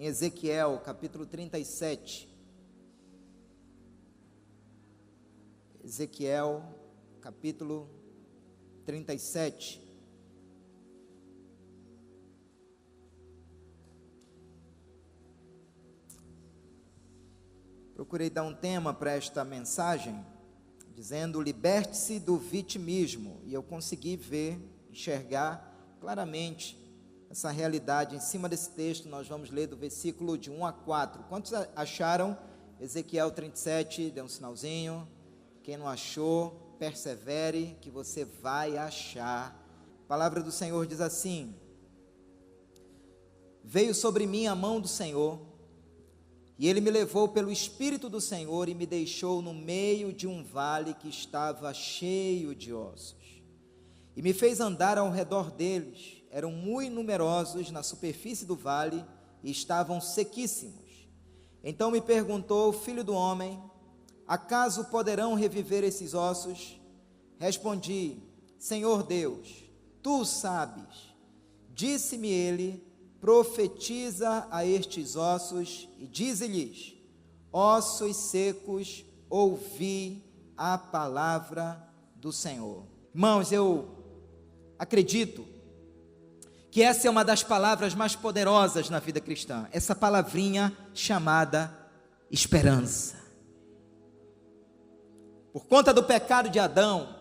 em Ezequiel, capítulo 37. Ezequiel, capítulo 37. Procurei dar um tema para esta mensagem, dizendo: liberte-se do vitimismo. E eu consegui ver, enxergar claramente essa realidade. Em cima desse texto, nós vamos ler do versículo de 1 a 4. Quantos acharam Ezequiel 37? Dê um sinalzinho. Quem não achou, persevere, que você vai achar. A palavra do Senhor diz assim: veio sobre mim a mão do Senhor, e ele me levou pelo Espírito do Senhor e me deixou no meio de um vale que estava cheio de ossos. E me fez andar ao redor deles. Eram muito numerosos na superfície do vale e estavam sequíssimos. Então me perguntou: filho do homem, acaso poderão reviver esses ossos? Respondi: Senhor Deus, tu sabes. Disse-me ele: profetiza a estes ossos e dize-lhes: ossos secos, ouvi a palavra do Senhor. Irmãos, eu acredito que essa é uma das palavras mais poderosas na vida cristã, essa palavrinha chamada esperança. Por conta do pecado de Adão,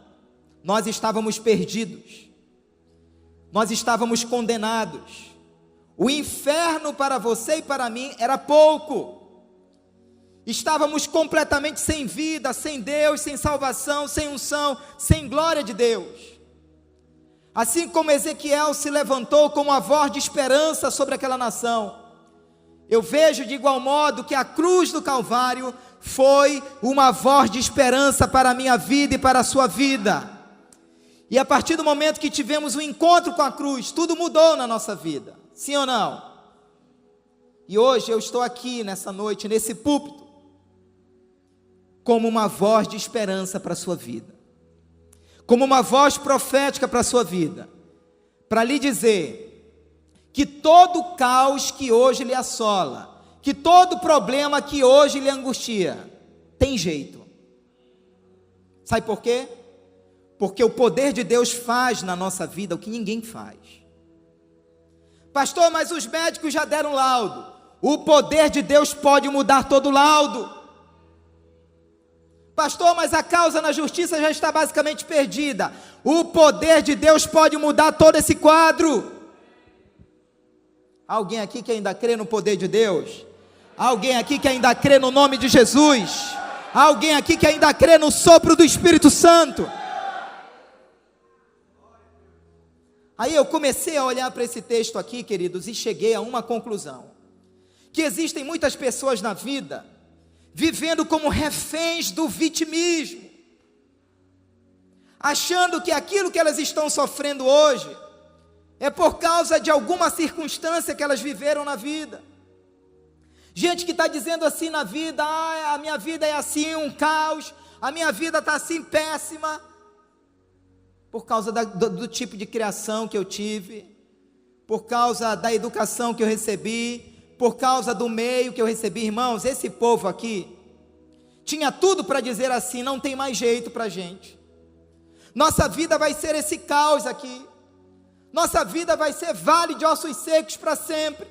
nós estávamos perdidos, nós estávamos condenados. O inferno para você e para mim era pouco. Estávamos completamente sem vida, sem Deus, sem salvação, sem unção, sem glória de Deus. Assim como Ezequiel se levantou com uma voz de esperança sobre aquela nação, eu vejo de igual modo que a cruz do Calvário foi uma voz de esperança para a minha vida e para a sua vida. E a partir do momento que tivemos um encontro com a cruz, tudo mudou na nossa vida. Sim ou não? E hoje eu estou aqui nessa noite, nesse púlpito, como uma voz de esperança para a sua vida, como uma voz profética para a sua vida, para lhe dizer que todo caos que hoje lhe assola, que todo problema que hoje lhe angustia, tem jeito. Sabe por quê? Porque o poder de Deus faz na nossa vida o que ninguém faz. Pastor, mas os médicos já deram laudo. O poder de Deus pode mudar todo laudo. Pastor, mas a causa na justiça já está basicamente perdida. O poder de Deus pode mudar todo esse quadro. Alguém aqui que ainda crê no poder de Deus? Alguém aqui que ainda crê no nome de Jesus? Alguém aqui que ainda crê no sopro do Espírito Santo? Aí eu comecei a olhar para esse texto aqui, queridos, e cheguei a uma conclusão: que existem muitas pessoas na vida vivendo como reféns do vitimismo, achando que aquilo que elas estão sofrendo hoje é por causa de alguma circunstância que elas viveram na vida. Gente que está dizendo assim na vida: a minha vida é assim, um caos, a minha vida está assim, péssima, por causa do tipo de criação que eu tive, por causa da educação que eu recebi, por causa do meio que eu recebi. Irmãos, esse povo aqui tinha tudo para dizer assim: não tem mais jeito para a gente, nossa vida vai ser esse caos aqui, nossa vida vai ser vale de ossos secos para sempre.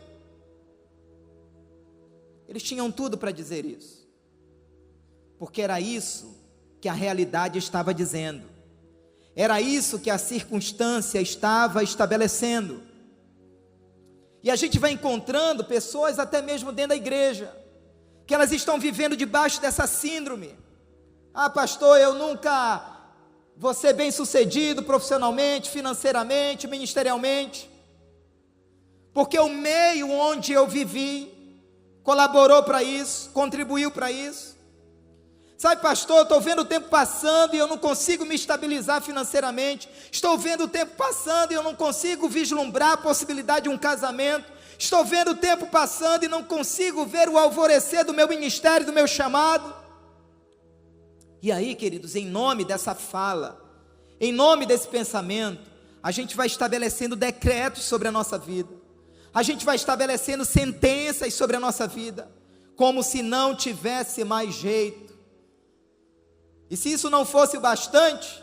Eles tinham tudo para dizer isso, porque era isso que a realidade estava dizendo. Era isso que a circunstância estava estabelecendo. E a gente vai encontrando pessoas até mesmo dentro da igreja, que elas estão vivendo debaixo dessa síndrome. Ah, pastor, eu nunca vou ser bem sucedido profissionalmente, financeiramente, ministerialmente, porque o meio onde eu vivi colaborou para isso, contribuiu para isso. Sabe, pastor, estou vendo o tempo passando e eu não consigo me estabilizar financeiramente. Estou vendo o tempo passando e eu não consigo vislumbrar a possibilidade de um casamento. Estou vendo o tempo passando e não consigo ver o alvorecer do meu ministério, do meu chamado. E aí, queridos, em nome dessa fala, em nome desse pensamento, a gente vai estabelecendo decretos sobre a nossa vida. A gente vai estabelecendo sentenças sobre a nossa vida, como se não tivesse mais jeito. E se isso não fosse o bastante,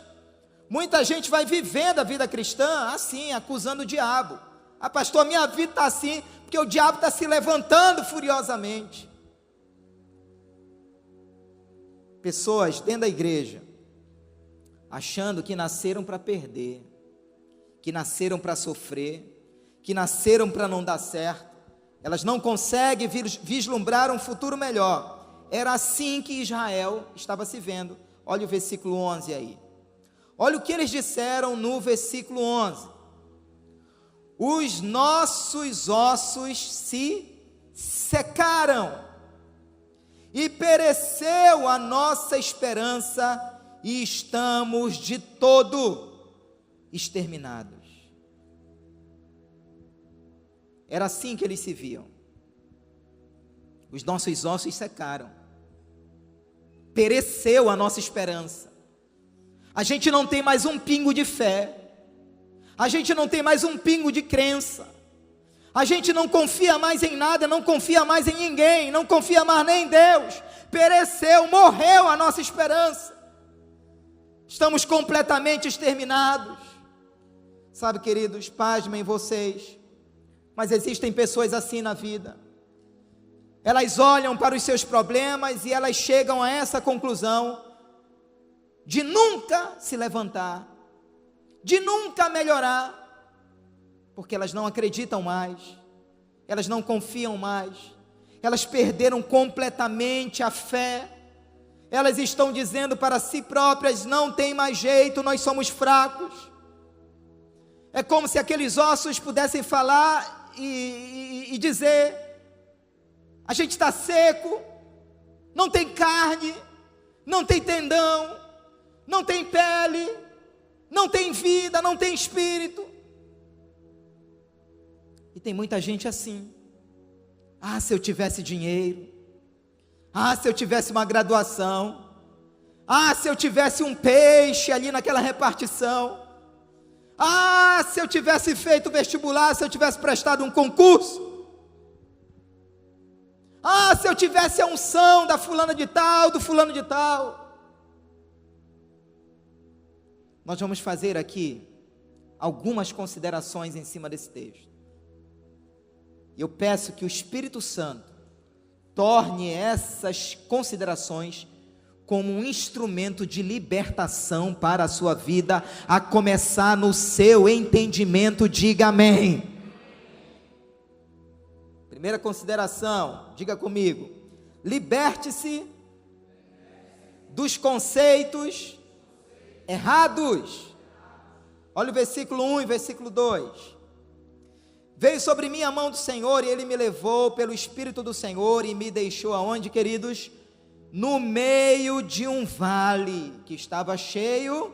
muita gente vai vivendo a vida cristã assim, acusando o diabo. Ah, pastor, minha vida está assim, porque o diabo está se levantando furiosamente. Pessoas dentro da igreja, achando que nasceram para perder, que nasceram para sofrer, que nasceram para não dar certo, elas não conseguem vislumbrar um futuro melhor. Era assim que Israel estava se vendo. Olha o versículo 11 aí. Olha o que eles disseram no versículo 11. Os nossos ossos se secaram, e pereceu a nossa esperança, e estamos de todo exterminados. Era assim que eles se viam. Os nossos ossos secaram, pereceu a nossa esperança. A gente não tem mais um pingo de fé, a gente não tem mais um pingo de crença, a gente não confia mais em nada, não confia mais em ninguém, não confia mais nem em Deus. Pereceu, morreu a nossa esperança, estamos completamente exterminados. Sabe, queridos, pasmem vocês, mas existem pessoas assim na vida. Elas olham para os seus problemas e elas chegam a essa conclusão de nunca se levantar, de nunca melhorar, porque elas não acreditam mais, elas não confiam mais, elas perderam completamente a fé. Elas estão dizendo para si próprias: não tem mais jeito, nós somos fracos. É como se aqueles ossos pudessem falar e dizer: a gente está seco, não tem carne, não tem tendão, não tem pele, não tem vida, não tem espírito. E tem muita gente assim. Ah, se eu tivesse dinheiro, ah, se eu tivesse uma graduação, ah, se eu tivesse um peixe ali naquela repartição, ah, se eu tivesse feito vestibular, se eu tivesse prestado um concurso, ah, se eu tivesse a unção da fulana de tal, do fulano de tal. Nós vamos fazer aqui algumas considerações em cima desse texto. E eu peço que o Espírito Santo torne essas considerações como um instrumento de libertação para a sua vida, a começar no seu entendimento. Diga amém. Primeira consideração, diga comigo: liberte-se dos conceitos errados. Olha o versículo 1 e versículo 2. Veio sobre mim a mão do Senhor, e Ele me levou pelo Espírito do Senhor, e me deixou aonde, queridos? No meio de um vale, que estava cheio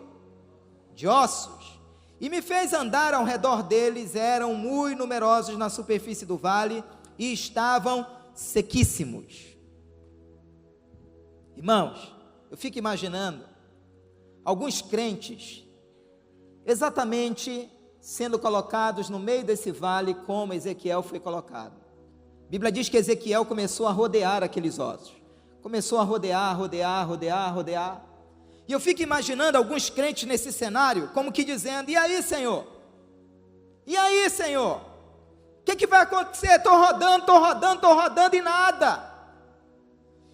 de ossos, e me fez andar ao redor deles. Eram muito numerosos na superfície do vale, e estavam sequíssimos. Irmãos, eu fico imaginando alguns crentes exatamente sendo colocados no meio desse vale, como Ezequiel foi colocado. A Bíblia diz que Ezequiel começou a rodear aqueles ossos, começou a rodear. E eu fico imaginando alguns crentes nesse cenário, como que dizendo: e aí, Senhor? E aí, Senhor? O que vai acontecer? Estou rodando e nada.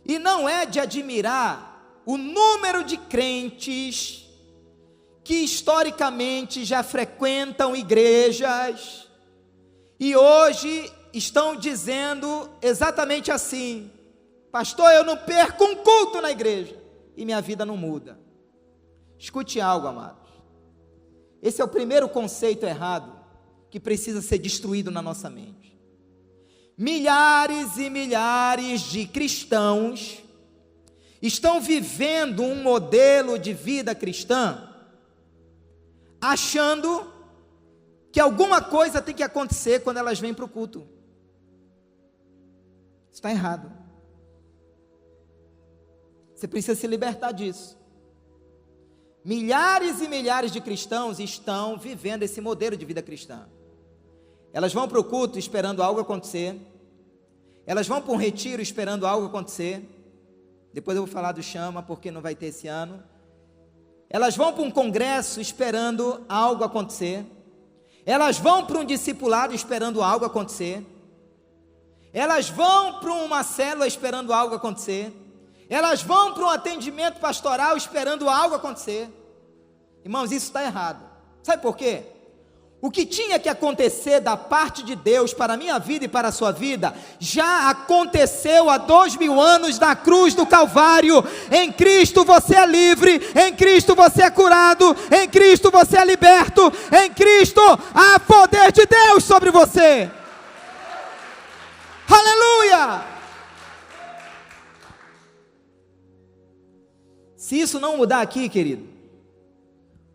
E não é de admirar o número de crentes que historicamente já frequentam igrejas e hoje estão dizendo exatamente assim: pastor, eu não perco um culto na igreja e minha vida não muda. Escute algo, amados. Esse é o primeiro conceito errado que precisa ser destruído na nossa mente. Milhares e milhares de cristãos estão vivendo um modelo de vida cristã, achando que alguma coisa tem que acontecer quando elas vêm para o culto. Está errado. Você precisa se libertar disso. Milhares e milhares de cristãos estão vivendo esse modelo de vida cristã. Elas vão para o culto esperando algo acontecer. Elas vão para um retiro esperando algo acontecer. Depois eu vou falar do chama, porque não vai ter esse ano. Elas vão para um congresso esperando algo acontecer. Elas vão para um discipulado esperando algo acontecer. Elas vão para uma célula esperando algo acontecer. Elas vão para um atendimento pastoral esperando algo acontecer. Irmãos, isso está errado. Sabe por quê? O que tinha que acontecer da parte de Deus para a minha vida e para a sua vida, já aconteceu há 2000 anos na cruz do Calvário. Em Cristo você é livre, em Cristo você é curado, em Cristo você é liberto, em Cristo há poder de Deus sobre você. Aleluia! Se isso não mudar aqui, querido,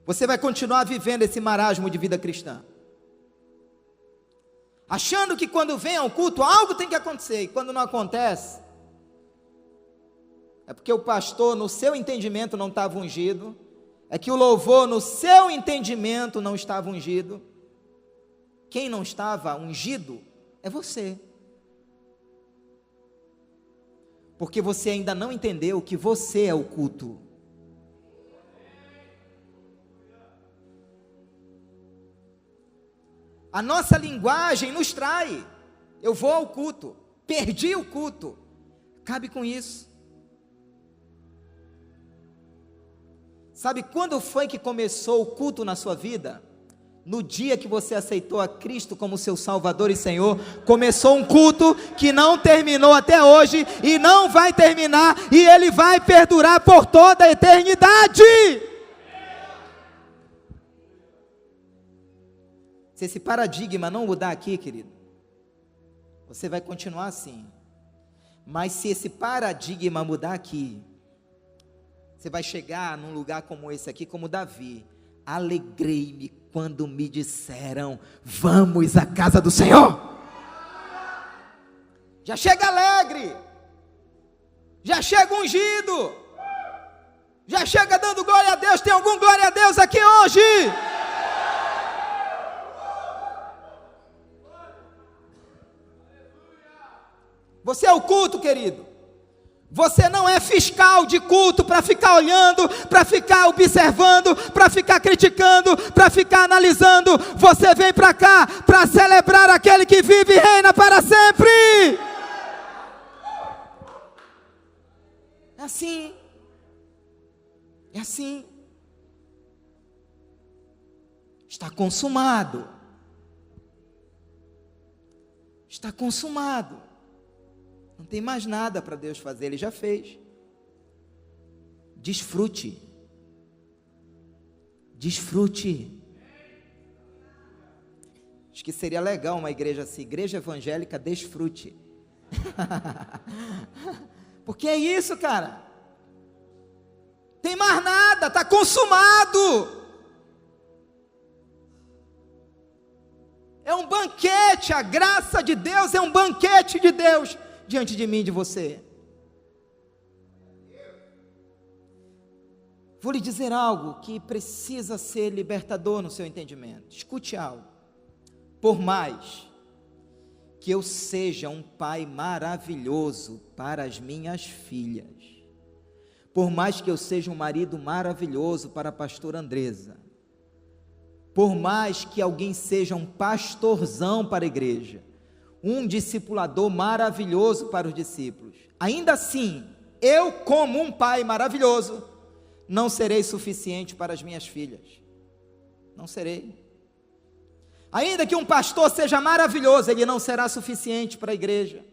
você vai continuar vivendo esse marasmo de vida cristã, achando que quando vem ao culto algo tem que acontecer, e quando não acontece, é porque o pastor no seu entendimento não estava ungido, é que o louvor no seu entendimento não estava ungido. Quem não estava ungido é você, porque você ainda não entendeu que você é o culto. A nossa linguagem nos trai. Eu vou ao culto, perdi o culto. Acabe com isso. Sabe quando foi que começou o culto na sua vida? No dia que você aceitou a Cristo como seu Salvador e Senhor, começou um culto que não terminou até hoje e não vai terminar, e ele vai perdurar por toda a eternidade. Se esse paradigma não mudar aqui, querido, você vai continuar assim. Mas se esse paradigma mudar aqui, você vai chegar num lugar como esse aqui, como Davi. Alegrei-me quando me disseram, vamos à casa do Senhor. Já chega alegre, já chega ungido, já chega dando glória a Deus. Tem algum glória a Deus aqui hoje? Você é o culto, querido. Você não é fiscal de culto para ficar olhando, para ficar observando, para ficar criticando, para ficar analisando. Você vem para cá para celebrar aquele que vive e reina para sempre. É assim. É assim. Está consumado. Está consumado. Não tem mais nada para Deus fazer, Ele já fez. Desfrute. Desfrute. Acho que seria legal uma igreja assim, igreja evangélica desfrute. Porque é isso, cara. Tem mais nada, está consumado. É um banquete, a graça de Deus é um banquete de Deus diante de mim e de você. Vou lhe dizer algo que precisa ser libertador no seu entendimento. Escute algo. Por mais que eu seja um pai maravilhoso para as minhas filhas, por mais que eu seja um marido maravilhoso para a pastora Andresa, por mais que alguém seja um pastorzão para a igreja, um discipulador maravilhoso para os discípulos, ainda assim, eu como um pai maravilhoso, não serei suficiente para as minhas filhas, não serei. Ainda que um pastor seja maravilhoso, ele não será suficiente para a igreja.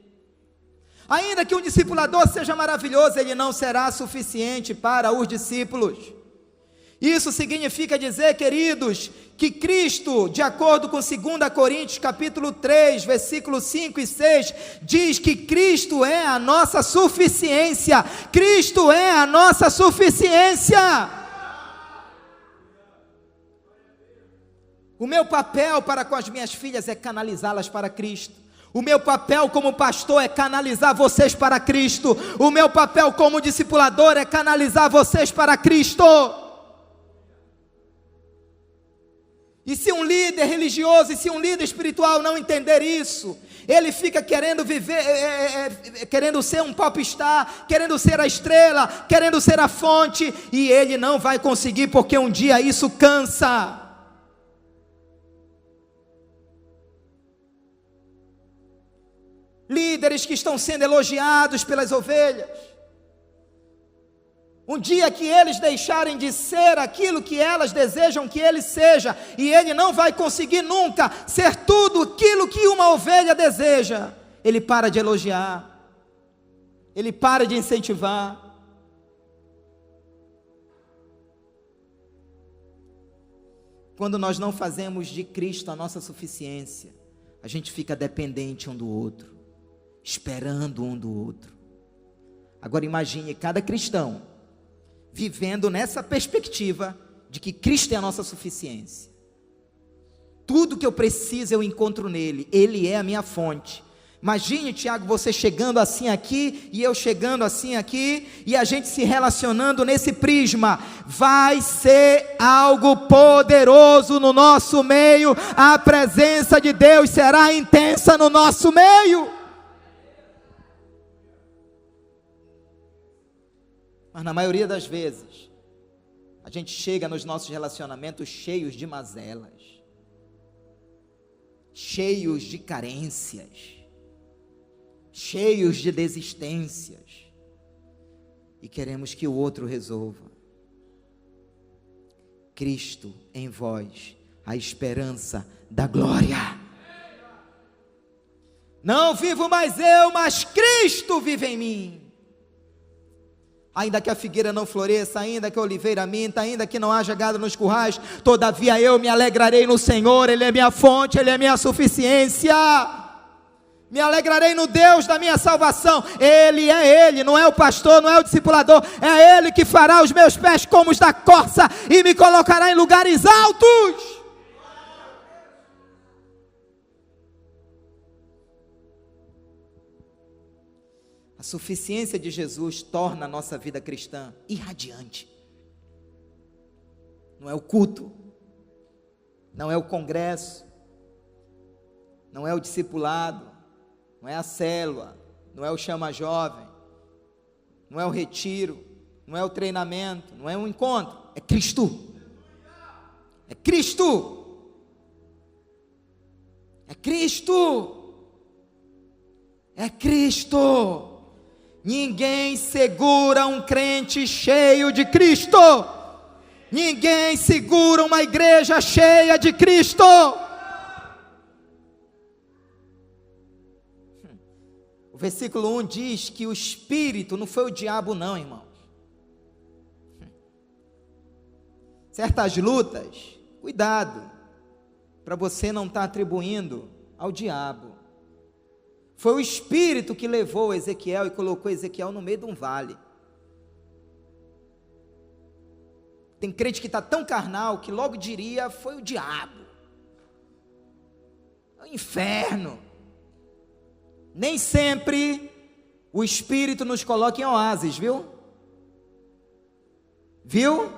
Ainda que um discipulador seja maravilhoso, ele não será suficiente para os discípulos. Isso significa dizer, queridos, que Cristo, de acordo com 2 Coríntios capítulo 3, versículos 5 e 6, diz que Cristo é a nossa suficiência. Cristo é a nossa suficiência. O meu papel para com as minhas filhas é canalizá-las para Cristo. O meu papel como pastor é canalizar vocês para Cristo. O meu papel como discipulador é canalizar vocês para Cristo. E se um líder religioso, e se um líder espiritual não entender isso, ele fica querendo viver, querendo ser um popstar, querendo ser a estrela, querendo ser a fonte, e ele não vai conseguir, porque um dia isso cansa. Líderes que estão sendo elogiados pelas ovelhas, um dia que eles deixarem de ser aquilo que elas desejam que ele seja, e ele não vai conseguir nunca ser tudo aquilo que uma ovelha deseja, ele para de elogiar, ele para de incentivar. Quando nós não fazemos de Cristo a nossa suficiência, a gente fica dependente um do outro, esperando um do outro. Agora imagine cada cristão vivendo nessa perspectiva de que Cristo é a nossa suficiência. Tudo que eu preciso eu encontro nele, ele é a minha fonte. Imagine, Tiago, você chegando assim aqui e eu chegando assim aqui, e a gente se relacionando nesse prisma. Vai ser algo poderoso no nosso meio, a presença de Deus será intensa no nosso meio. Mas na maioria das vezes, a gente chega nos nossos relacionamentos cheios de mazelas, cheios de carências, cheios de desistências, e queremos que o outro resolva. Cristo em vós, a esperança da glória. Não vivo mais eu, mas Cristo vive em mim. Ainda que a figueira não floresça, ainda que a oliveira minta, ainda que não haja gado nos currais, todavia eu me alegrarei no Senhor, Ele é minha fonte, Ele é minha suficiência. Me alegrarei no Deus da minha salvação. Ele é Ele, não é o pastor, não é o discipulador, é Ele que fará os meus pés como os da corça e me colocará em lugares altos. A suficiência de Jesus torna a nossa vida cristã irradiante. Não é o culto, não é o congresso, não é o discipulado, não é a célula, não é o chama jovem, não é o retiro, não é o treinamento, não é um encontro, é Cristo. É Cristo. É Cristo. É Cristo. Ninguém segura um crente cheio de Cristo. Ninguém segura uma igreja cheia de Cristo. O versículo 1 diz que o Espírito não foi o diabo não, irmãos. Certas lutas, cuidado, para você não estar atribuindo ao diabo. Foi o Espírito que levou Ezequiel e colocou Ezequiel no meio de um vale. Tem crente que está tão carnal que logo diria, foi o diabo, é o inferno. Nem sempre o Espírito nos coloca em oásis, viu? Viu?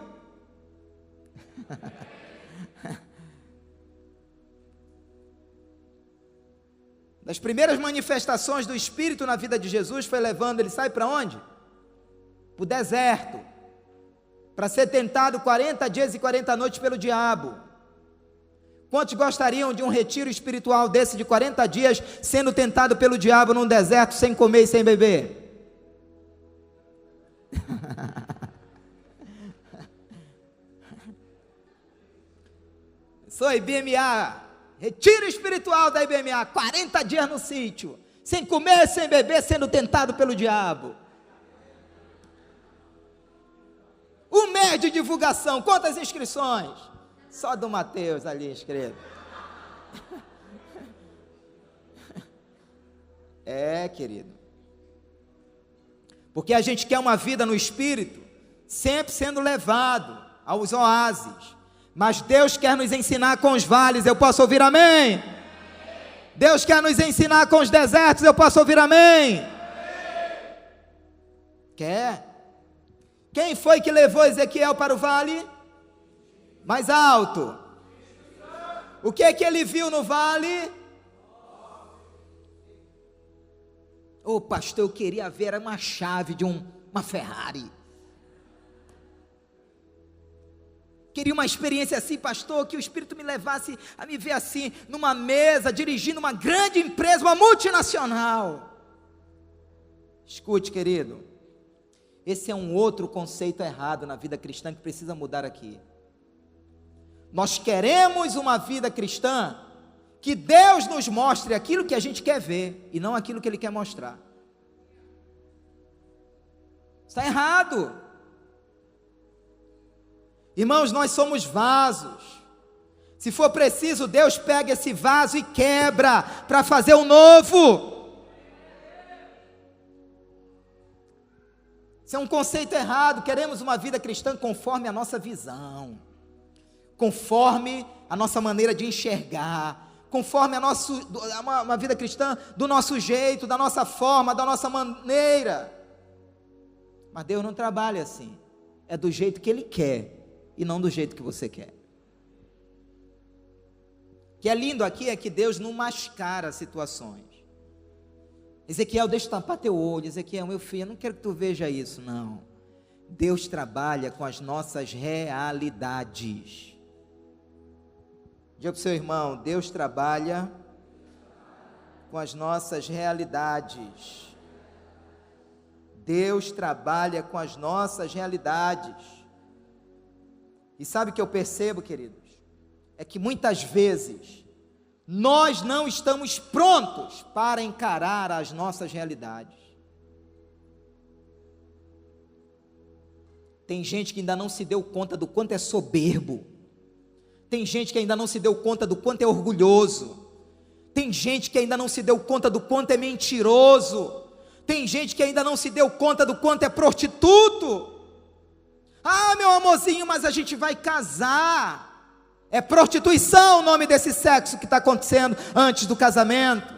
Das primeiras manifestações do Espírito na vida de Jesus foi levando, ele sai para onde? Para o deserto, para ser tentado 40 dias e 40 noites pelo diabo. Quantos gostariam de um retiro espiritual desse de 40 dias, sendo tentado pelo diabo num deserto, sem comer e sem beber? Sou IBMA, retiro espiritual da IBMA, 40 dias no sítio, sem comer, sem beber, sendo tentado pelo diabo. Um mês de divulgação, quantas inscrições? Só do Mateus ali inscrito. É, querido. Porque a gente quer uma vida no Espírito, sempre sendo levado aos oásis. Mas Deus quer nos ensinar com os vales, eu posso ouvir amém? Amém. Deus quer nos ensinar com os desertos, eu posso ouvir amém? Amém. Quer? Quem foi que levou Ezequiel para o vale mais alto? O que é que ele viu no vale? Ô pastor, eu queria ver uma chave de uma Ferrari. Queria uma experiência assim, pastor, que o Espírito me levasse a me ver assim, numa mesa, dirigindo uma grande empresa, uma multinacional. Escute, querido, esse é um outro conceito errado na vida cristã que precisa mudar aqui. Nós queremos uma vida cristã que Deus nos mostre aquilo que a gente quer ver e não aquilo que Ele quer mostrar. Está errado. Irmãos, nós somos vasos. Se for preciso, Deus pega esse vaso e quebra para fazer um novo. Isso é um conceito errado. Queremos uma vida cristã conforme a nossa visão, conforme a nossa maneira de enxergar, conforme uma vida cristã do nosso jeito, da nossa forma, da nossa maneira. Mas Deus não trabalha assim. É do jeito que Ele quer e não do jeito que você quer. O que é lindo aqui é que Deus não mascara situações. Ezequiel, deixa eu tampar teu olho. Ezequiel, meu filho, eu não quero que tu veja isso, não. Deus trabalha com as nossas realidades. Diga para o seu irmão, Deus trabalha com as nossas realidades. Deus trabalha com as nossas realidades. E sabe o que eu percebo, queridos? É que muitas vezes nós não estamos prontos para encarar as nossas realidades. Tem gente que ainda não se deu conta do quanto é soberbo. Tem gente que ainda não se deu conta do quanto é orgulhoso. Tem gente que ainda não se deu conta do quanto é mentiroso. Tem gente que ainda não se deu conta do quanto é prostituto. Ah, meu amorzinho, mas a gente vai casar. É prostituição o nome desse sexo que está acontecendo antes do casamento.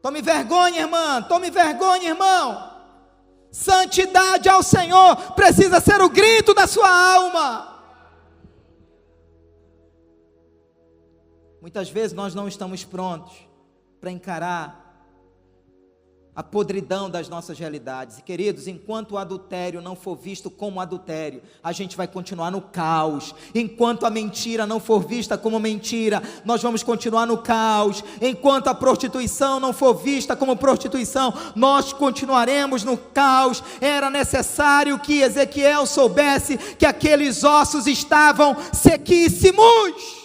Tome vergonha, irmã. Tome vergonha, irmão. Santidade ao Senhor precisa ser o grito da sua alma. Muitas vezes nós não estamos prontos para encarar a podridão das nossas realidades. E queridos, enquanto o adultério não for visto como adultério, a gente vai continuar no caos. Enquanto a mentira não for vista como mentira, nós vamos continuar no caos. Enquanto a prostituição não for vista como prostituição, nós continuaremos no caos. Era necessário que Ezequiel soubesse que aqueles ossos estavam sequíssimos,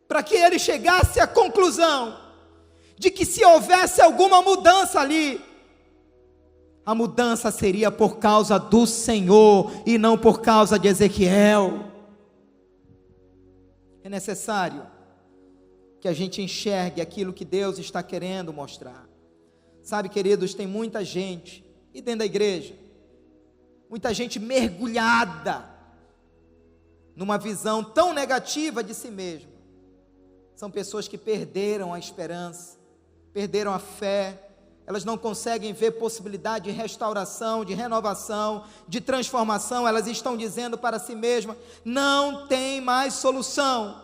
para que ele chegasse à conclusão de que se houvesse alguma mudança ali, a mudança seria por causa do Senhor e não por causa de Ezequiel. É necessário que a gente enxergue aquilo que Deus está querendo mostrar. Sabe, queridos, tem muita gente, e dentro da igreja, muita gente mergulhada numa visão tão negativa de si mesmo. São pessoas que perderam a esperança, perderam a fé, elas não conseguem ver possibilidade de restauração, de renovação, de transformação. Elas estão dizendo para si mesmas, não tem mais solução.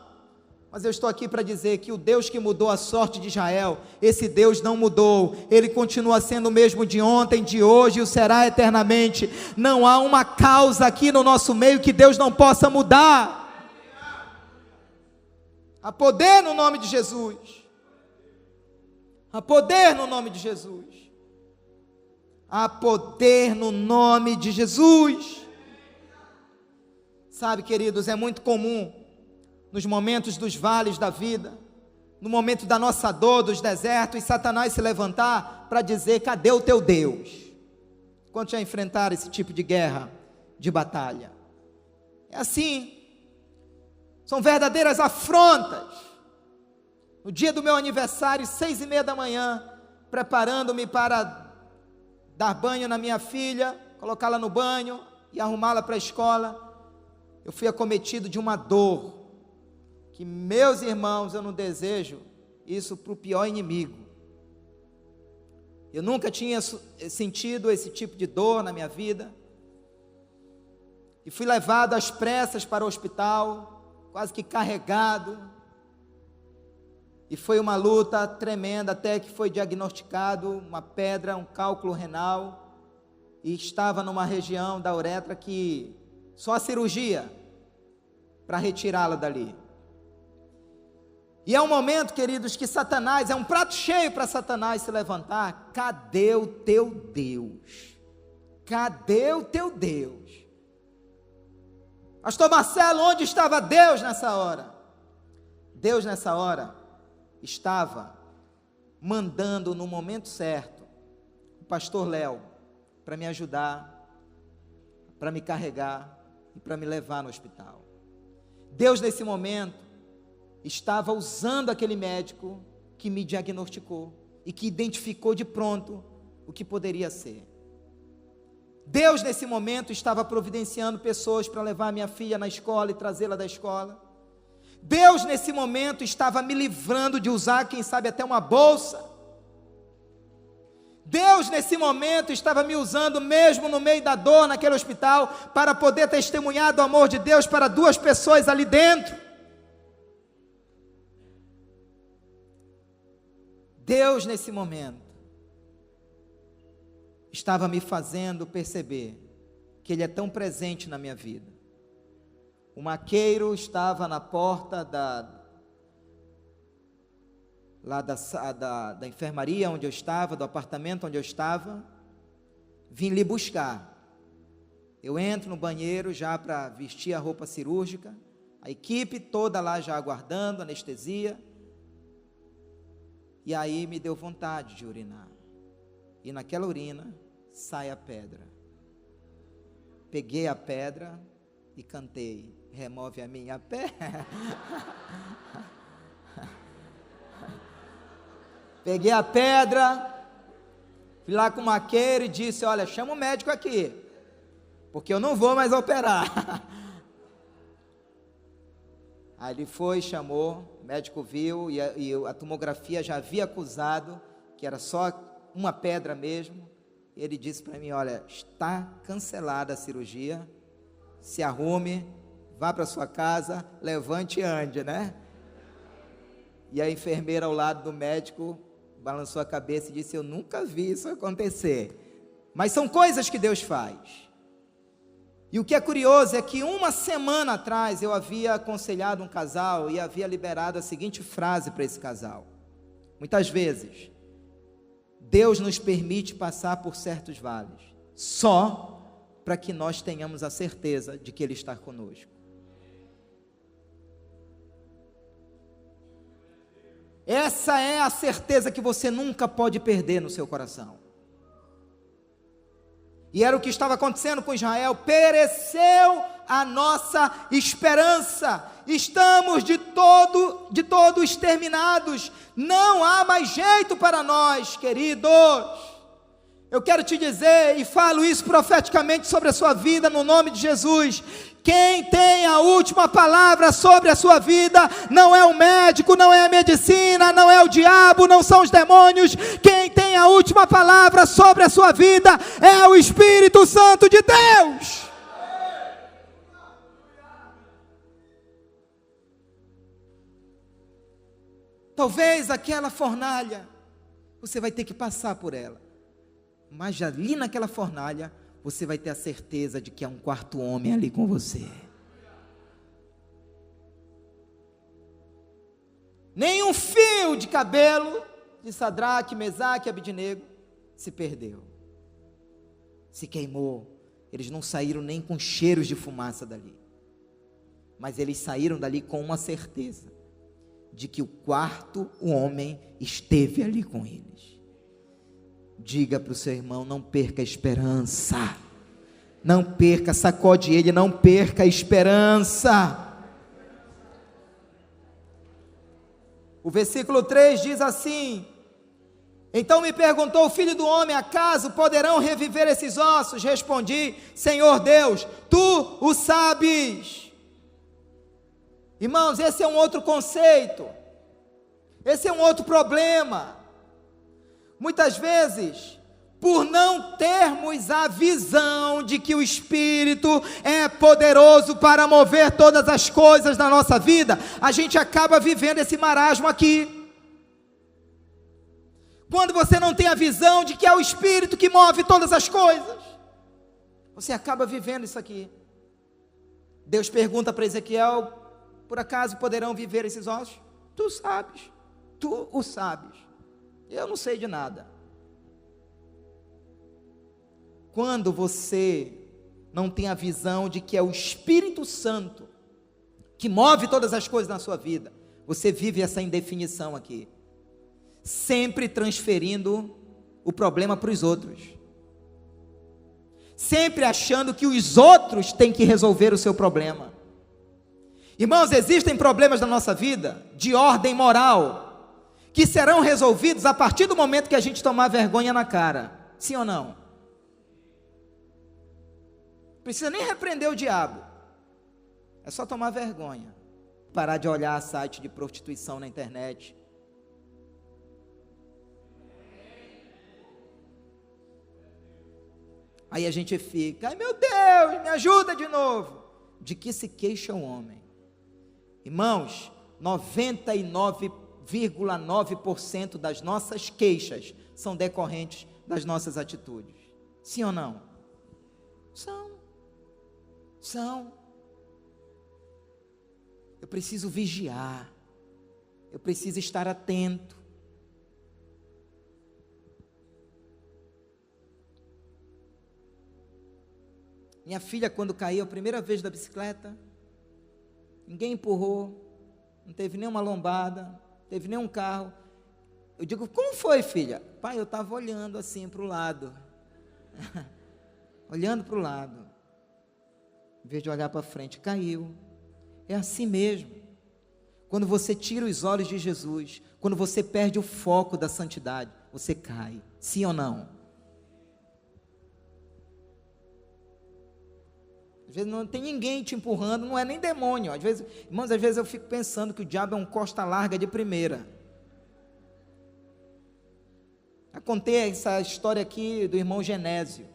Mas eu estou aqui para dizer que o Deus que mudou a sorte de Israel, esse Deus não mudou, Ele continua sendo o mesmo de ontem, de hoje e o será eternamente. Não há uma causa aqui no nosso meio que Deus não possa mudar. Há poder no nome de Jesus. Há poder no nome de Jesus. Há poder no nome de Jesus. Sabe, queridos, é muito comum nos momentos dos vales da vida, no momento da nossa dor, dos desertos, Satanás se levantar para dizer, cadê o teu Deus? Quantos já enfrentaram esse tipo de guerra, de batalha? É assim. São verdadeiras afrontas. No dia do meu aniversário, 6:30 da manhã, preparando-me para dar banho na minha filha, colocá-la no banho e arrumá-la para a escola, eu fui acometido de uma dor, que, meus irmãos, eu não desejo isso para o pior inimigo. Eu nunca tinha sentido esse tipo de dor na minha vida. e fui levado às pressas para o hospital, quase que carregado, e foi uma luta tremenda, até que foi diagnosticado uma pedra, um cálculo renal, e estava numa região da uretra que só a cirurgia para retirá-la dali. E é um momento, queridos, que Satanás, é um prato cheio para Satanás se levantar. Cadê o teu Deus? Cadê o teu Deus? Pastor Marcelo, onde estava Deus nessa hora? Deus nessa hora estava mandando no momento certo o pastor Léo para me ajudar, para me carregar e para me levar no hospital. Deus nesse momento estava usando aquele médico que me diagnosticou e que identificou de pronto o que poderia ser. Deus nesse momento estava providenciando pessoas para levar minha filha na escola e trazê-la da escola. Deus nesse momento estava me livrando de usar, quem sabe, até uma bolsa. Deus nesse momento estava me usando mesmo no meio da dor naquele hospital para poder testemunhar do amor de Deus para 2 pessoas ali dentro. Deus nesse momento estava me fazendo perceber que Ele é tão presente na minha vida. O maqueiro estava na porta da enfermaria onde eu estava, do apartamento onde eu estava, vim lhe buscar. Eu entro no banheiro já para vestir a roupa cirúrgica, a equipe toda lá já aguardando, anestesia, e aí me deu vontade de urinar, e naquela urina sai a pedra. Peguei a pedra e cantei: remove a minha pedra. Peguei a pedra, fui lá com o maqueiro e disse: olha, chama o médico aqui, porque eu não vou mais operar. Aí ele foi, chamou, o médico viu, e a tomografia já havia acusado que era só uma pedra mesmo. Ele disse para mim: olha, está cancelada a cirurgia, se arrume, vá para sua casa, levante e ande, né? E a enfermeira ao lado do médico balançou a cabeça e disse: eu nunca vi isso acontecer. Mas são coisas que Deus faz. E o que é curioso é que 1 semana atrás eu havia aconselhado um casal e havia liberado a seguinte frase para esse casal: muitas vezes Deus nos permite passar por certos vales só para que nós tenhamos a certeza de que Ele está conosco. Essa é a certeza que você nunca pode perder no seu coração. E era o que estava acontecendo com Israel. Pereceu a nossa esperança. Estamos de todo exterminados. Não há mais jeito para nós, queridos. Eu quero te dizer, e falo isso profeticamente sobre a sua vida, no nome de Jesus: quem tem a última palavra sobre a sua vida não é o médico, não é a medicina, não é o diabo, não são os demônios. Quem tem a última palavra sobre a sua vida é o Espírito Santo de Deus. Talvez aquela fornalha, você vai ter que passar por ela, mas ali naquela fornalha, você vai ter a certeza de que há um quarto homem ali com você. Nenhum fio de cabelo de Sadraque, Mesaque e Abednego se perdeu, se queimou. Eles não saíram nem com cheiros de fumaça dali, mas eles saíram dali com uma certeza de que o quarto homem esteve ali com eles. Diga para o seu irmão: não perca a esperança. Não perca, sacode ele, não perca a esperança. O versículo 3 diz assim: então me perguntou o filho do homem: acaso poderão reviver esses ossos? Respondi: Senhor Deus, tu o sabes. Irmãos, esse é um outro conceito, esse é um outro problema. Muitas vezes, por não termos a visão de que o Espírito é poderoso para mover todas as coisas da nossa vida, a gente acaba vivendo esse marasmo aqui. Quando você não tem a visão de que é o Espírito que move todas as coisas, você acaba vivendo isso aqui. Deus pergunta para Ezequiel: por acaso poderão viver esses ossos? Tu sabes, tu o sabes, eu não sei de nada. Quando você não tem a visão de que é o Espírito Santo que move todas as coisas na sua vida, você vive essa indefinição aqui, sempre transferindo o problema para os outros, sempre achando que os outros têm que resolver o seu problema. Irmãos, existem problemas na nossa vida de ordem moral que serão resolvidos a partir do momento que a gente tomar vergonha na cara, sim ou não? Não precisa nem repreender o diabo, é só tomar vergonha, parar de olhar site de prostituição na internet. Aí a gente fica: ai meu Deus, me ajuda de novo. De que se queixa o homem? Irmãos, 99,9% das nossas queixas são decorrentes das nossas atitudes, sim ou não? São. Eu preciso vigiar, eu preciso estar atento. Minha filha, quando caiu a primeira vez da bicicleta, ninguém empurrou, não teve nenhuma lombada, não teve nenhum carro. Eu digo: como foi, filha? Pai, eu estava olhando assim para o lado, olhando para o lado, em vez de olhar para frente, caiu. É assim mesmo. Quando você tira os olhos de Jesus, quando você perde o foco da santidade, você cai, sim ou não? Às vezes não tem ninguém te empurrando, não é nem demônio. Às vezes, irmãos, às vezes eu fico pensando que o diabo é um costa larga de primeira. Eu contei essa história aqui do irmão Genésio.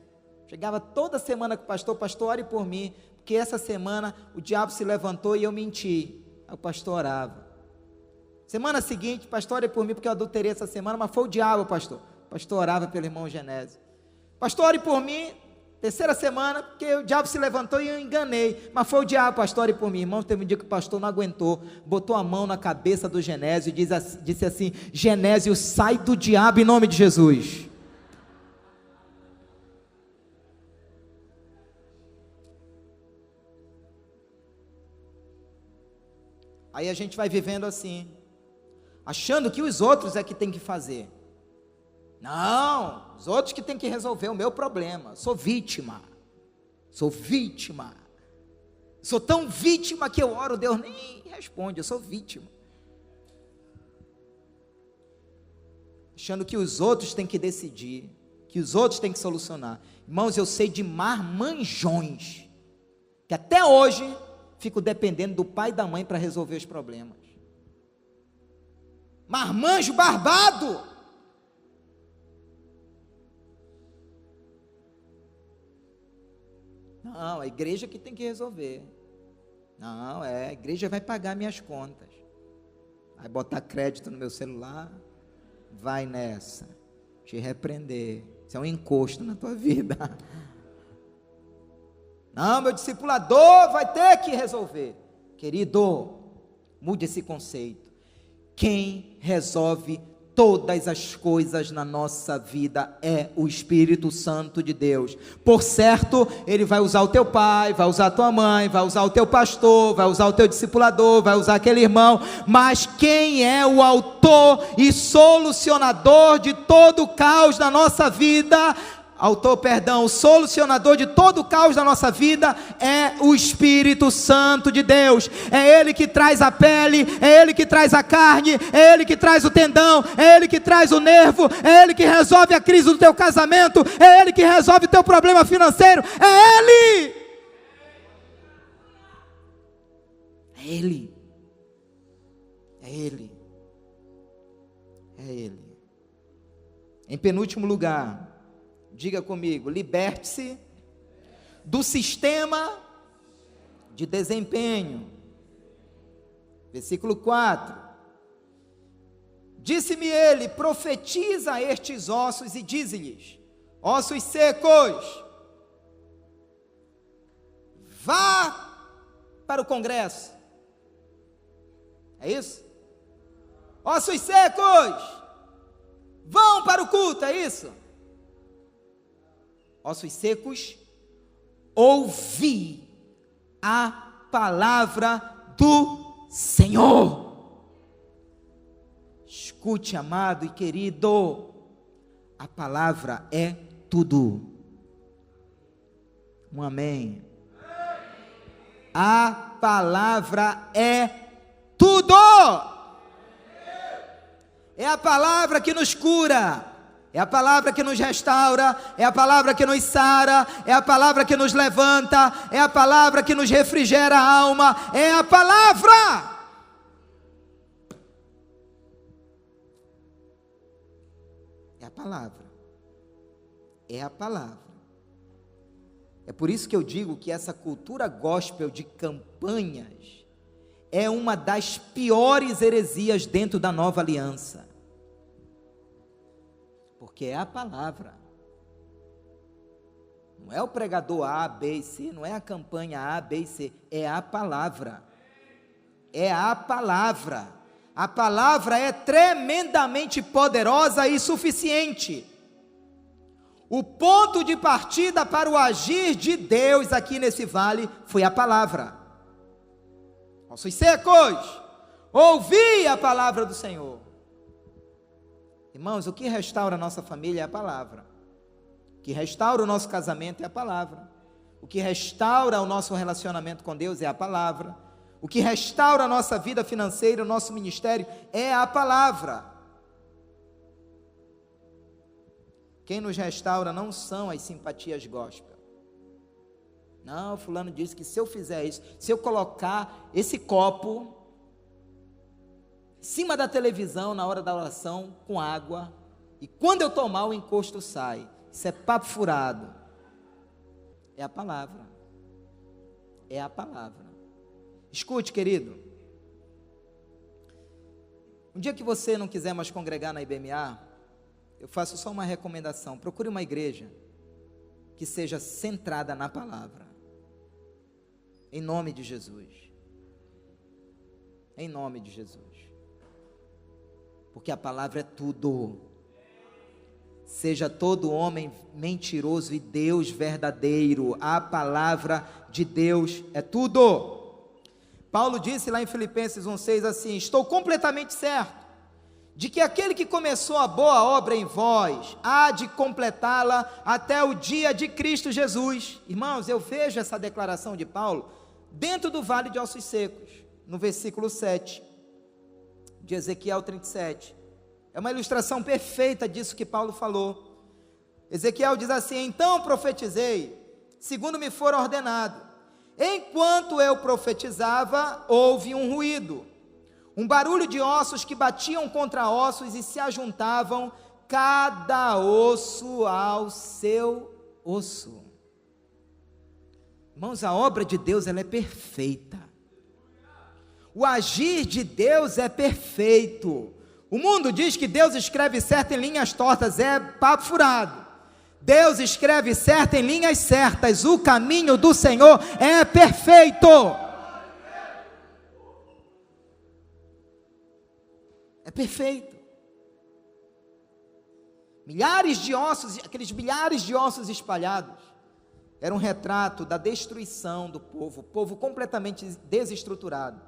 Chegava toda semana com o pastor, ore por mim, porque essa semana o diabo se levantou e eu menti. Aí o pastor orava. Semana seguinte, pastor, ore por mim, porque eu adulterei essa semana, mas foi o diabo, pastor. O pastor orava pelo irmão Genésio. Pastor, ore por mim. Terceira semana, porque o diabo se levantou e eu enganei, mas foi o diabo, pastor, ore por mim. Irmão, teve um dia que o pastor não aguentou, botou a mão na cabeça do Genésio e disse assim: Genésio, sai do diabo em nome de Jesus. Aí a gente vai vivendo assim, achando que os outros é que tem que fazer. Não, os outros que tem que resolver o meu problema. Sou vítima. Sou tão vítima que eu oro, Deus nem responde. Eu sou vítima. Achando que os outros têm que decidir, que os outros têm que solucionar. Irmãos, eu sei de marmanjões que até hoje fico dependendo do pai e da mãe para resolver os problemas. Marmanjo barbado. Não, a igreja que tem que resolver. Não, a igreja vai pagar minhas contas. Vai botar crédito no meu celular. Vai nessa. Te repreender. Isso é um encosto na tua vida. Não, meu discipulador vai ter que resolver. Querido, mude esse conceito. Quem resolve todas as coisas na nossa vida é o Espírito Santo de Deus. Por certo, Ele vai usar o teu pai, vai usar a tua mãe, vai usar o teu pastor, vai usar o teu discipulador, vai usar aquele irmão, mas quem é o autor e solucionador de todo o caos na nossa vida, o solucionador de todo o caos da nossa vida é o Espírito Santo de Deus. É Ele que traz a pele, é Ele que traz a carne, é Ele que traz o tendão, é Ele que traz o nervo, é Ele que resolve a crise do teu casamento, é Ele que resolve o teu problema financeiro, é Ele! É Ele. É Ele. É Ele. Em penúltimo lugar, Diga comigo, liberte-se do sistema de desempenho. Versículo 4. Disse-me ele, profetiza a estes ossos e dize-lhes, ossos secos, vá para o congresso. É isso? Ossos secos, vão para o culto, é isso? Ossos secos, ouvi a palavra do Senhor. Escute, amado e querido, a palavra é tudo. Um amém. A palavra é tudo. É a palavra que nos cura, é a palavra que nos restaura, é a palavra que nos sara, é a palavra que nos levanta, é a palavra que nos refrigera a alma, é a palavra. É a palavra. É a palavra. É por isso que eu digo que essa cultura gospel de campanhas é uma das piores heresias dentro da nova aliança. Porque é a palavra. Não é o pregador A, B e C, não é a campanha A, B e C, é a palavra. É a palavra. A palavra é tremendamente poderosa e suficiente. O ponto de partida para o agir de Deus aqui nesse vale foi a palavra. Ossos secos, ouvi a palavra do Senhor. Irmãos, o que restaura a nossa família é a palavra. O que restaura o nosso casamento é a palavra. O que restaura o nosso relacionamento com Deus é a palavra. O que restaura a nossa vida financeira, o nosso ministério é a palavra. Quem nos restaura não são as simpatias gospel. Não, fulano disse que se eu fizer isso, se eu colocar esse copo em cima da televisão na hora da oração com água, e quando eu tomar o encosto sai. Isso é papo furado. É a palavra. É a palavra. Escute, querido. Um dia que você não quiser mais congregar na IBMA, eu faço só uma recomendação. Procure uma igreja que seja centrada na palavra. Em nome de Jesus. Em nome de Jesus. Porque a palavra é tudo. Seja todo homem mentiroso e Deus verdadeiro. A palavra de Deus é tudo. Paulo disse lá em Filipenses 1,6 assim: estou completamente certo de que aquele que começou a boa obra em vós, há de completá-la até o dia de Cristo Jesus. Irmãos, eu vejo essa declaração de Paulo dentro do vale de ossos secos, no versículo 7 de Ezequiel 37, é uma ilustração perfeita disso que Paulo falou. Ezequiel diz assim: então profetizei, segundo me for ordenado. Enquanto eu profetizava, houve um ruído, um barulho de ossos que batiam contra ossos e se ajuntavam, cada osso ao seu osso. Irmãos, a obra de Deus, ela é perfeita. O agir de Deus é perfeito. O mundo diz que Deus escreve certo em linhas tortas, é papo furado. Deus escreve certo em linhas certas. O caminho do Senhor é perfeito. É perfeito. Milhares de ossos, aqueles milhares de ossos espalhados, era um retrato da destruição do povo, o povo completamente desestruturado.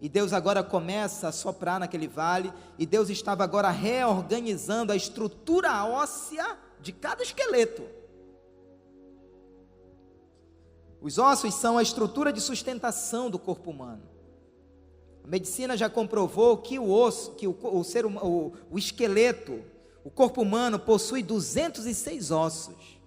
E Deus agora começa a soprar naquele vale, e Deus estava agora reorganizando a estrutura óssea de cada esqueleto. Os ossos são a estrutura de sustentação do corpo humano. A medicina já comprovou que o osso, que o esqueleto, o corpo humano possui 206 ossos.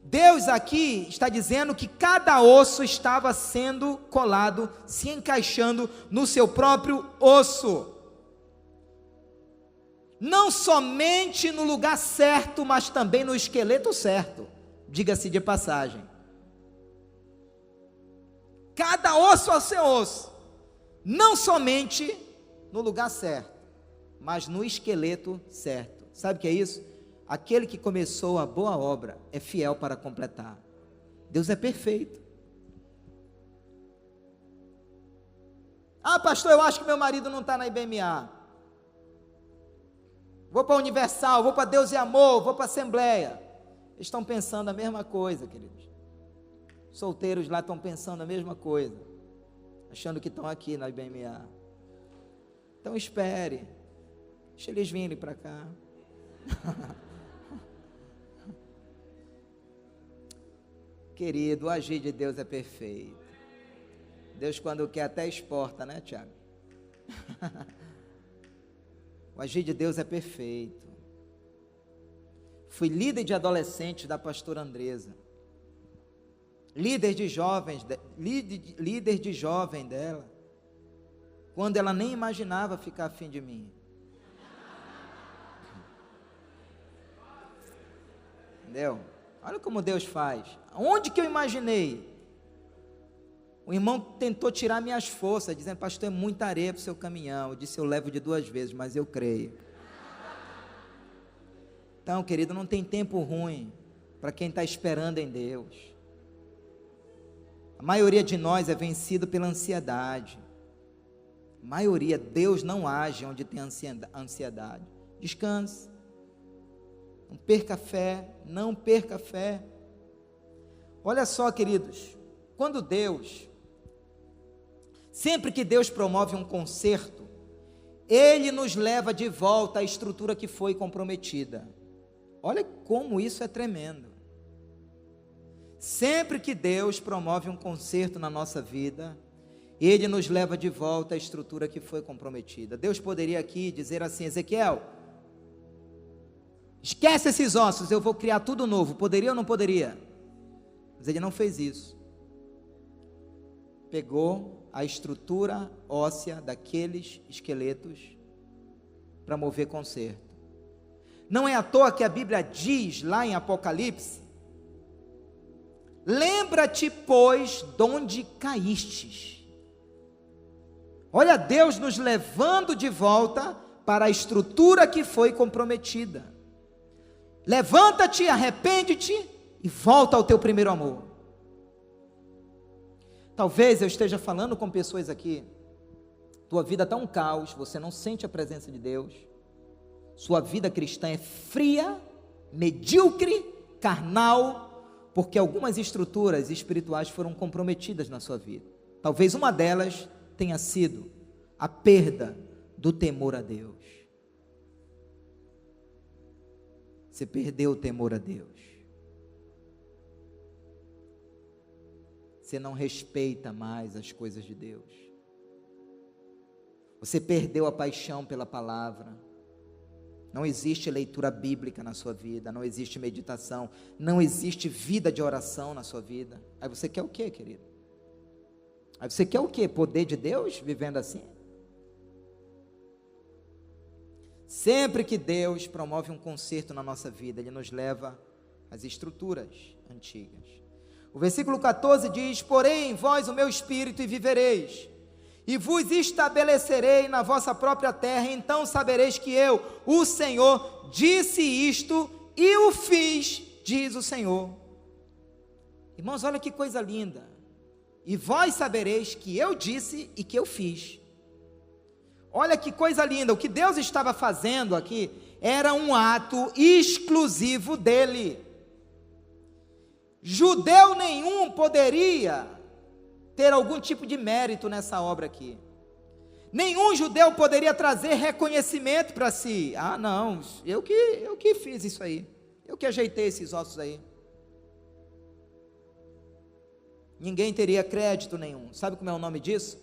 Deus aqui está dizendo que cada osso estava sendo colado, se encaixando no seu próprio osso. não somente no lugar certo, mas também no esqueleto certo, diga-se de passagem. Cada osso ao seu osso, não somente no lugar certo, mas no esqueleto certo. Sabe o que é isso? Aquele que começou a boa obra é fiel para completar. Deus é perfeito. Ah, pastor, eu acho que meu marido não está na IBMA. Vou para a Universal, vou para Deus e Amor, vou para a Assembleia. Eles estão pensando a mesma coisa, queridos. Solteiros lá estão pensando a mesma coisa, achando que estão aqui na IBMA. Então espere, deixa eles virem para cá. Querido, o agir de Deus é perfeito. Deus, quando quer, até exporta, né, Tiago? O agir de Deus é perfeito. Fui líder de adolescentes da pastora Andresa. Líder de jovens, líder de jovem dela. Quando ela nem imaginava ficar afim de mim. Entendeu? Olha como Deus faz. Onde que eu imaginei? O irmão tentou tirar minhas forças, dizendo, pastor, é muita areia para o seu caminhão. Eu disse, eu levo de 2 vezes, mas eu creio. Então, querido, não tem tempo ruim para quem está esperando em Deus. A maioria de nós é vencido pela ansiedade. A maioria, Deus não age onde tem ansiedade. Descanse. Não perca a fé, não perca a fé. Olha só, queridos, quando Deus, sempre que Deus promove um conserto, Ele nos leva de volta à estrutura que foi comprometida. Olha como isso é tremendo. Sempre que Deus promove um conserto na nossa vida, Ele nos leva de volta à estrutura que foi comprometida. Deus poderia aqui dizer assim, Ezequiel, esquece esses ossos, eu vou criar tudo novo. Poderia ou não poderia? Mas Ele não fez isso. Pegou a estrutura óssea daqueles esqueletos para mover conserto. Não é à toa que a Bíblia diz lá em Apocalipse, lembra-te, pois, de onde caístes. Olha Deus nos levando de volta para a estrutura que foi comprometida. Levanta-te, arrepende-te e volta ao teu primeiro amor. Talvez eu esteja falando com pessoas aqui, tua vida está um caos, você não sente a presença de Deus, sua vida cristã é fria, medíocre, carnal, porque algumas estruturas espirituais foram comprometidas na sua vida. Talvez uma delas tenha sido a perda do temor a Deus. Você perdeu o temor a Deus. Você não respeita mais as coisas de Deus. Você perdeu a paixão pela palavra. Não existe leitura bíblica na sua vida, não existe meditação, não existe vida de oração na sua vida. Aí você quer o quê, querido? Aí você quer o quê? Poder de Deus vivendo assim? Sempre que Deus promove um conserto na nossa vida, Ele nos leva às estruturas antigas. O versículo 14 diz, porém em vós o meu espírito e vivereis, e vos estabelecerei na vossa própria terra, então sabereis que eu, o Senhor, disse isto e o fiz, diz o Senhor. Irmãos, olha que coisa linda. E vós sabereis que eu disse e que eu fiz. Olha que coisa linda, o que Deus estava fazendo aqui era um ato exclusivo dele. Judeu nenhum poderia ter algum tipo de mérito nessa obra aqui. Nenhum judeu poderia trazer reconhecimento para si. Ah, não, eu que fiz isso aí. Eu que ajeitei esses ossos aí. Ninguém teria crédito nenhum. Sabe como é o nome disso?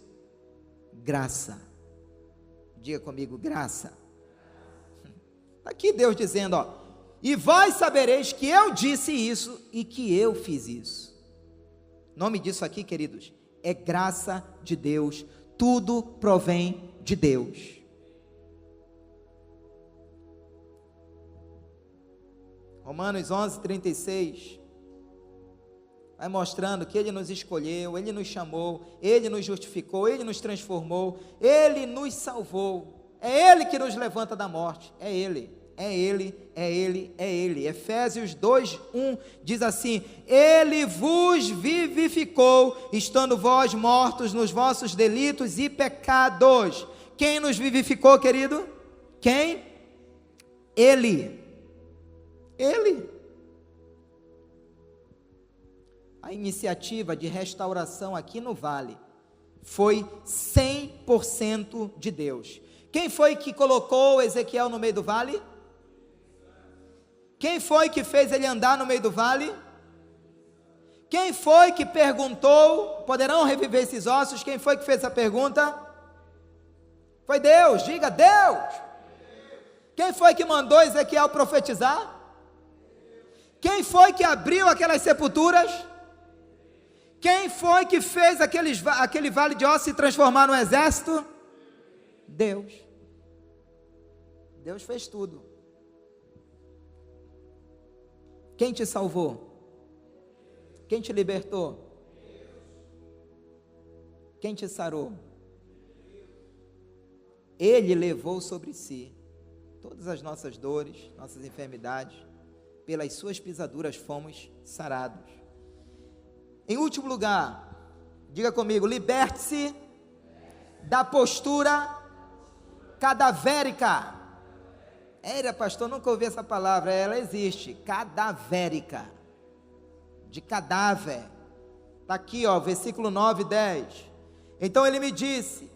Graça. Diga comigo, graça. Está aqui Deus dizendo, ó. E vós sabereis que eu disse isso e que eu fiz isso. O nome disso aqui, queridos, é graça de Deus. Tudo provém de Deus. Romanos 11:36, vai mostrando que Ele nos escolheu, Ele nos chamou, Ele nos justificou, Ele nos transformou, Ele nos salvou, é Ele que nos levanta da morte, é Ele, é Ele, é Ele, é Ele. Efésios 2:1 diz assim: Ele vos vivificou, estando vós mortos nos vossos delitos e pecados. Quem nos vivificou, querido? Quem? Ele. Ele. A iniciativa de restauração aqui no vale foi 100% de Deus. Quem foi que colocou Ezequiel no meio do vale? Quem foi que fez ele andar no meio do vale? Quem foi que perguntou, poderão reviver esses ossos? Quem foi que fez essa pergunta? Foi Deus, diga Deus. Quem foi que mandou Ezequiel profetizar? Quem foi que abriu aquelas sepulturas? Quem foi que fez aquele vale de ossos se transformar num exército? Deus. Deus fez tudo. Quem te salvou? Quem te libertou? Quem te sarou? Ele levou sobre si todas as nossas dores, nossas enfermidades. Pelas suas pisaduras fomos sarados. Em último lugar, diga comigo, liberte-se da postura cadavérica. Pastor, nunca ouvi essa palavra. Ela existe, cadavérica, de cadáver. Está aqui, versículo 9 e 10. Então ele me disse: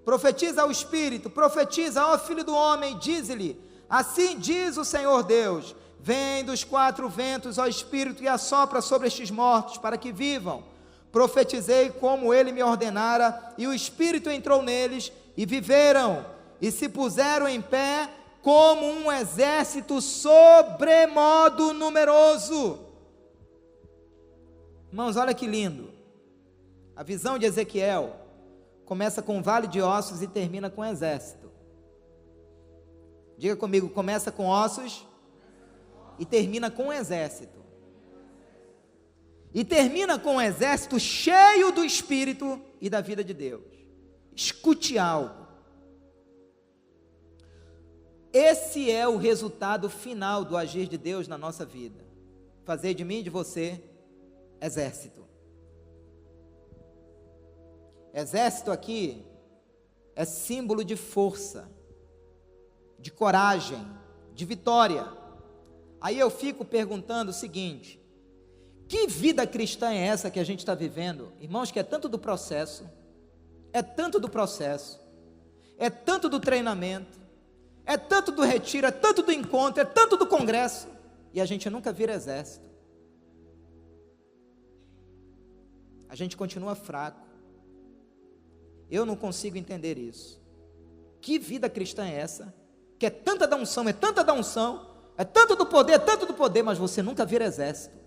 profetiza ao Espírito, profetiza, ó Filho do homem, dize-lhe: assim diz o Senhor Deus: vem dos quatro ventos, ó Espírito, e assopra sobre estes mortos, para que vivam. Profetizei como ele me ordenara, e o Espírito entrou neles, e viveram, e se puseram em pé, como um exército sobremodo numeroso. Irmãos, olha que lindo. A visão de Ezequiel começa com um vale de ossos e termina com um exército. Diga comigo, começa com ossos e termina com um exército. E termina com um exército cheio do Espírito e da vida de Deus. Escute algo. Esse é o resultado final do agir de Deus na nossa vida. Fazer de mim e de você exército. Exército aqui é símbolo de força, de coragem, de vitória. Aí eu fico perguntando o seguinte: que vida cristã é essa que a gente está vivendo? Irmãos, que é tanto do processo, é tanto do treinamento, é tanto do retiro, é tanto do encontro, é tanto do congresso, e a gente nunca vira exército. A gente continua fraco. Eu não consigo entender isso. Que vida cristã é essa? Que é tanta da unção, é tanta da unção, é tanto do poder, mas você nunca vira exército.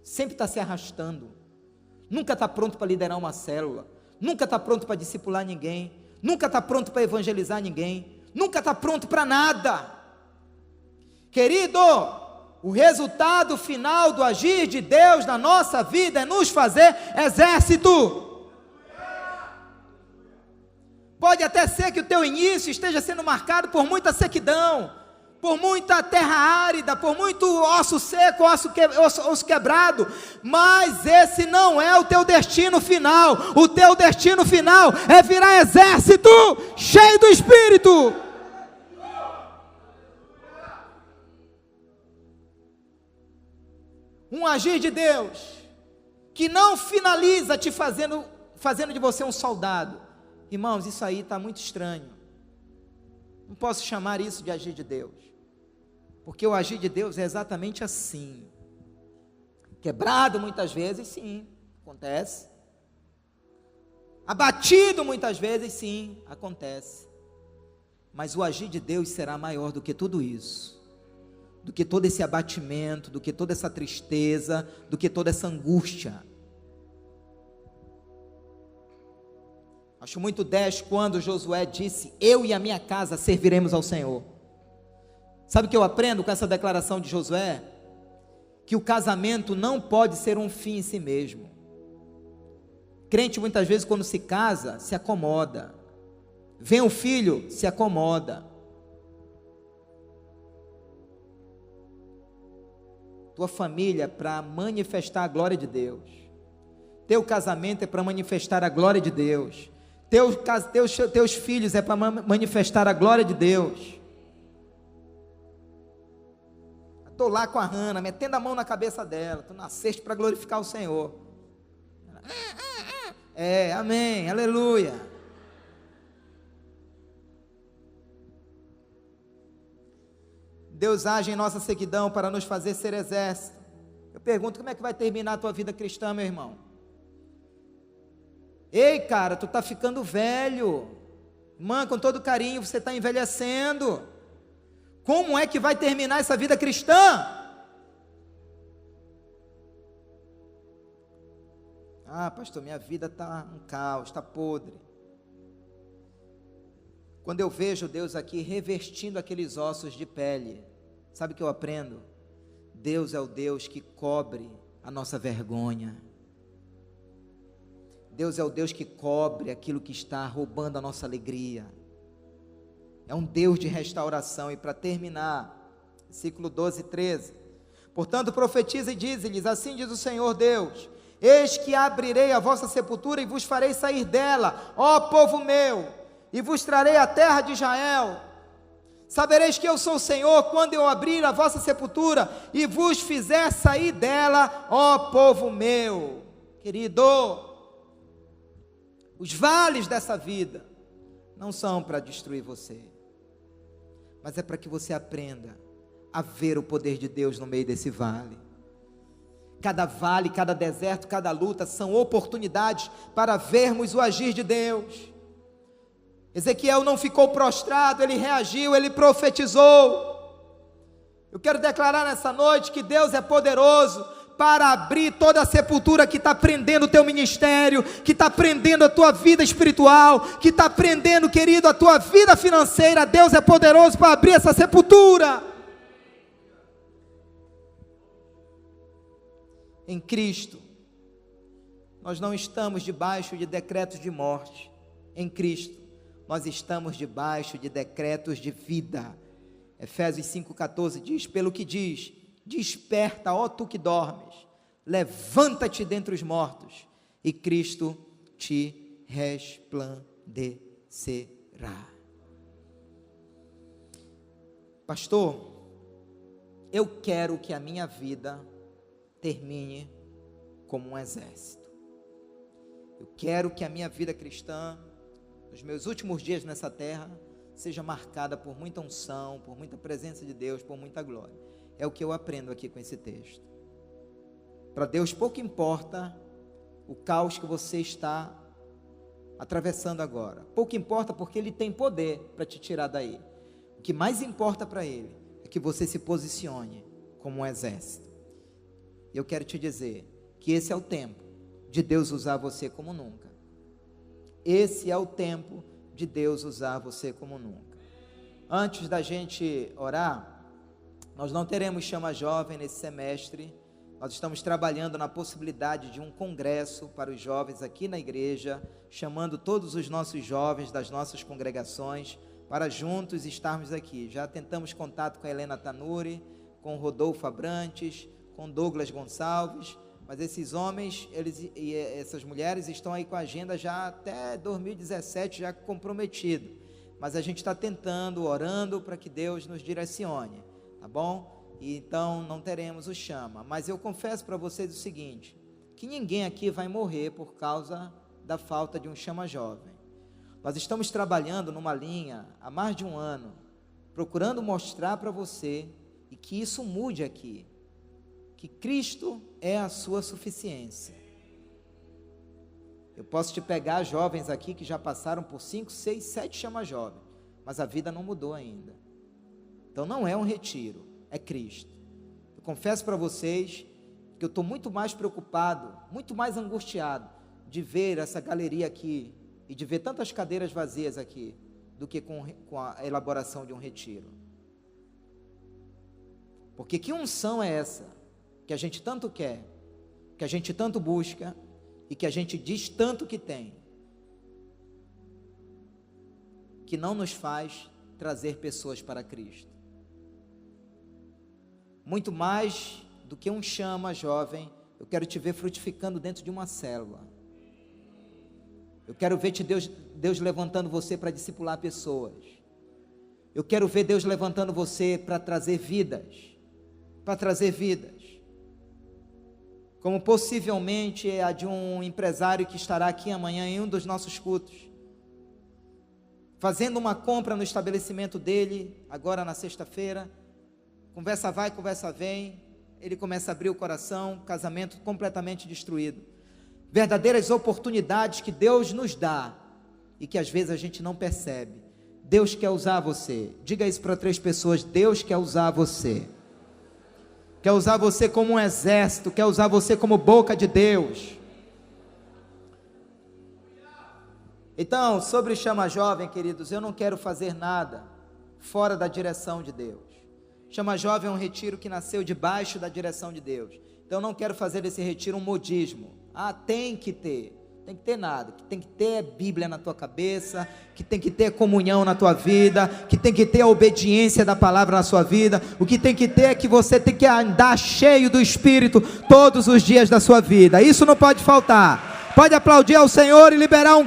Sempre está se arrastando. Nunca está pronto para liderar uma célula. Nunca está pronto para discipular ninguém. Nunca está pronto para evangelizar ninguém. Nunca está pronto para nada. Querido, o resultado final do agir de Deus na nossa vida é nos fazer exército. Pode até ser que o teu início esteja sendo marcado por muita sequidão, por muita terra árida, por muito osso seco, osso quebrado, mas esse não é o teu destino final. O teu destino final é virar exército cheio do Espírito. Um agir de Deus que não finaliza te fazendo de você um soldado. Irmãos, isso aí está muito estranho. Não posso chamar isso de agir de Deus, porque o agir de Deus é exatamente assim. Quebrado muitas vezes, sim, acontece. Abatido muitas vezes, sim, acontece. Mas o agir de Deus será maior do que tudo isso, do que todo esse abatimento, do que toda essa tristeza, do que toda essa angústia. Acho muito 10 quando Josué disse: eu e a minha casa serviremos ao Senhor. Sabe o que eu aprendo com essa declaração de Josué? Que o casamento não pode ser um fim em si mesmo. Crente muitas vezes quando se casa, se acomoda. Vem o filho, se acomoda. Tua família é para manifestar a glória de Deus. Teu casamento é para manifestar a glória de Deus. Teus filhos é para manifestar a glória de Deus. Estou lá com a Hannah, metendo a mão na cabeça dela. Tu nasceste para glorificar o Senhor. Amém, aleluia. Deus age em nossa sequidão para nos fazer ser exército. Eu pergunto, como é que vai terminar a tua vida cristã, meu irmão? Ei, cara, tu está ficando velho. Irmã, com todo carinho, você está envelhecendo. Como é que vai terminar essa vida cristã? Ah, pastor, minha vida está um caos, está podre. Quando eu vejo Deus aqui revestindo aqueles ossos de pele, sabe o que eu aprendo? Deus é o Deus que cobre a nossa vergonha. Deus é o Deus que cobre aquilo que está roubando a nossa alegria. É um Deus de restauração. E para terminar, versículo 12 e 13. Portanto, profetiza e dize-lhes, assim diz o Senhor Deus: eis que abrirei a vossa sepultura e vos farei sair dela, ó povo meu, e vos trarei a terra de Israel. Sabereis que eu sou o Senhor, quando eu abrir a vossa sepultura e vos fizer sair dela, ó povo meu. Querido, os vales dessa vida não são para destruir você, mas é para que você aprenda a ver o poder de Deus no meio desse vale. Cada vale, cada deserto, cada luta são oportunidades para vermos o agir de Deus. Ezequiel não ficou prostrado, ele reagiu, ele profetizou. Eu quero declarar nessa noite que Deus é poderoso para abrir toda a sepultura que está prendendo o teu ministério, que está prendendo a tua vida espiritual, que está prendendo, querido, a tua vida financeira. Deus é poderoso para abrir essa sepultura. Em Cristo, nós não estamos debaixo de decretos de morte. Em Cristo, nós estamos debaixo de decretos de vida. Efésios 5,14 diz, pelo que diz, desperta, ó tu que dormes, levanta-te dentre os mortos, e Cristo te resplandecerá. Pastor, eu quero que a minha vida termine como um exército. Eu quero que a minha vida cristã, nos meus últimos dias nessa terra, seja marcada por muita unção, por muita presença de Deus, por muita glória. É o que eu aprendo aqui com esse texto. Para Deus pouco importa o caos que você está atravessando agora. Pouco importa, porque Ele tem poder para te tirar daí. O que mais importa para Ele é que você se posicione como um exército. E eu quero te dizer que esse é o tempo de Deus usar você como nunca. Esse é o tempo de Deus usar você como nunca. Antes da gente orar, nós não teremos Chama Jovem nesse semestre. Nós estamos trabalhando na possibilidade de um congresso para os jovens aqui na igreja, chamando todos os nossos jovens das nossas congregações para juntos estarmos aqui. Já tentamos contato com a Helena Tanuri, com o Rodolfo Abrantes, com Douglas Gonçalves, mas esses homens e essas mulheres estão aí com a agenda já até 2017, já comprometido. Mas a gente está tentando, orando para que Deus nos direcione, tá bom? E então não teremos o Chama. Mas eu confesso para vocês o seguinte, que ninguém aqui vai morrer por causa da falta de um Chama Jovem. Nós estamos trabalhando numa linha há mais de um ano, procurando mostrar para você, e que isso mude aqui, que Cristo é a sua suficiência. Eu posso te pegar jovens aqui que já passaram por 5, 6, 7 Chama Jovem, mas a vida não mudou ainda. Então não é um retiro, é Cristo. Eu confesso para vocês que eu estou muito mais preocupado, muito mais angustiado de ver essa galeria aqui e de ver tantas cadeiras vazias aqui, do que com a elaboração de um retiro. Porque que unção é essa que a gente tanto quer, que a gente tanto busca e que a gente diz tanto que tem, que não nos faz trazer pessoas para Cristo? Muito mais do que um chama, jovem, eu quero te ver frutificando dentro de uma célula. Eu quero ver Deus levantando você para discipular pessoas. Eu quero ver Deus levantando você para trazer vidas. Para trazer vidas. Como possivelmente é a de um empresário que estará aqui amanhã em um dos nossos cultos, fazendo uma compra no estabelecimento dele, agora na sexta-feira. Conversa vai, conversa vem, ele começa a abrir o coração, casamento completamente destruído. Verdadeiras oportunidades que Deus nos dá e que às vezes a gente não percebe. Deus quer usar você. Diga isso para 3 pessoas: Deus quer usar você. Quer usar você como um exército, quer usar você como boca de Deus. Então, sobre Chama Jovem, queridos, eu não quero fazer nada fora da direção de Deus. Chama Jovem é um retiro que nasceu debaixo da direção de Deus. Então eu não quero fazer desse retiro um modismo. Tem que ter nada, que tem que ter Bíblia na tua cabeça, que tem que ter comunhão na tua vida, que tem que ter a obediência da palavra na sua vida. O que tem que ter é que você tem que andar cheio do Espírito todos os dias da sua vida. Isso não pode faltar. Pode aplaudir ao Senhor e liberar um